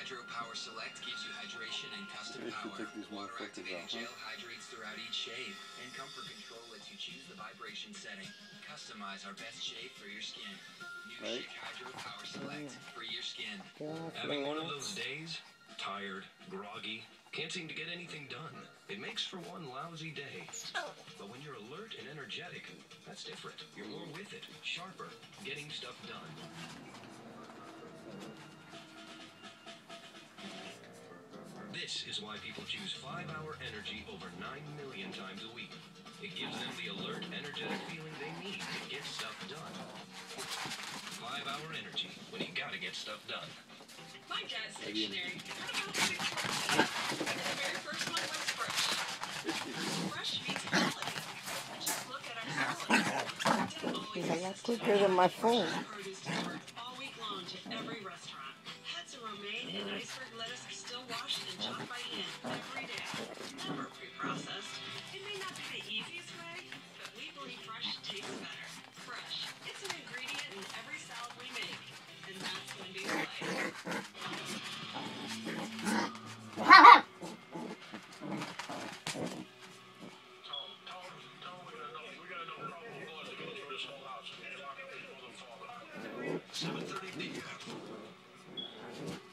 Hydro Power Select gives you hydration and custom power. Water-activated gel hydrates throughout each shave, and Comfort Control lets you choose the vibration setting. Customize our best shave for your skin. New Chic Hydro Power Select for your skin. Having one of those days? Tired, groggy, can't seem to get anything done. It makes for one lousy day. But when you're alert and energetic, that's different. You're more with it, sharper, getting stuff done. This is why people choose 5-Hour Energy over 9 million times a week. It gives them the alert, energetic feeling they need to get stuff done. 5-Hour Energy, when you gotta get stuff done. My dad's dictionary had about 6 words. The very first one was fresh. Fresh means quality. Just look at our salad. I got quicker than my phone. Produce delivered all week long to every restaurant. Had some romaine and iceberg lettuce are still washed and chopped by hand every day. Never pre-processed. It may not be the easiest way, but we believe fresh tastes better. Fresh. It's an ingredient in every salad we make. And that's Wendy's life.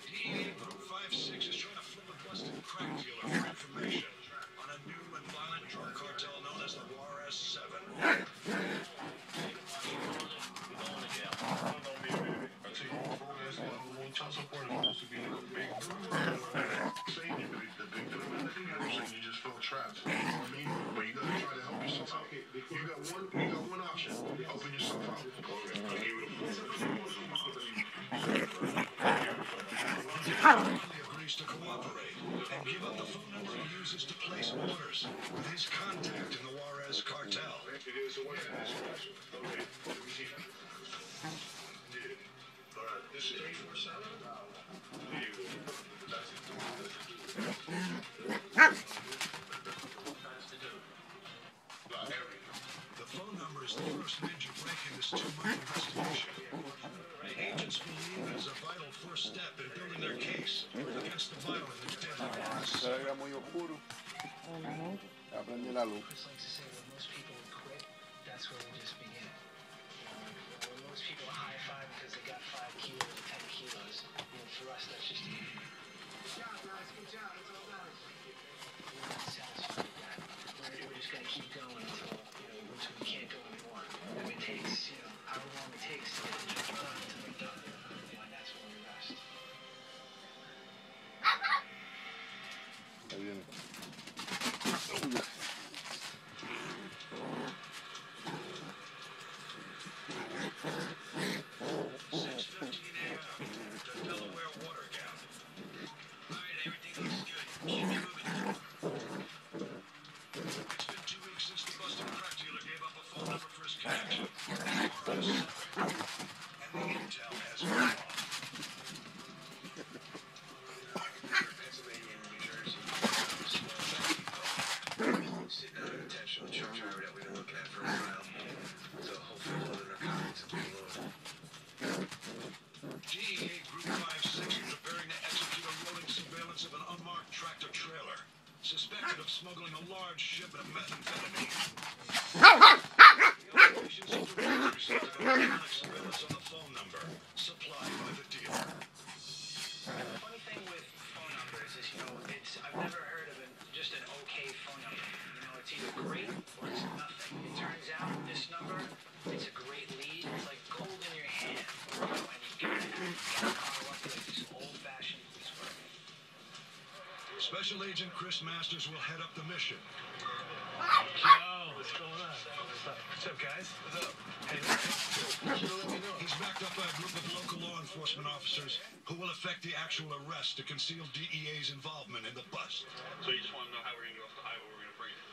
DEA Group 56 is trying to flip a busted crack dealer for information on a new and violent drug cartel known as the Juarez 7. You just feel trapped. You know what I mean? But you gotta try to help yourself out. You got one option. Open yourself out. Agrees to cooperate and give up the phone number he uses to place orders with his contact in the Juarez cartel. This is 847. The phone number is the first major break in this 2-month investigation. Agents believe it is a vital first step in building their case against the violent and deadly Juarez. Era muy oscuro. Aprende la luz. It's like to say when most people would quit, that's where we just begin. When most people are high-five because they got 5 kilos or 10 kilos, for us that's just good job, guys. Good job. It's all done. We're not satisfied with that. We're just gonna keep going until we can't go anymore. If it takes however long it takes to get the job done until we're done, and that's when we rest. Ahí viene. DEA Group 56 is preparing to execute a rolling surveillance of an unmarked tractor-trailer, suspected of smuggling a large shipment of methamphetamine. The operation seems to be the result of electronic surveillance on the phone number supplied by the dealer. The funny thing with phone numbers is, I've never heard of just an okay phone number. It's either great or it's nothing. It turns out this number, it's a great lead. It's like gold in your hand. And you got to follow up with this old-fashioned police work. Special Agent Chris Masters will head up the mission. Yo, what's going on? What's up, guys? What's up? Hey, He's backed up by a group of local law enforcement officers who will effect the actual arrest to conceal DEA's involvement in the bust. So you just want to know how we're going to go off the highway, we're going to bring it?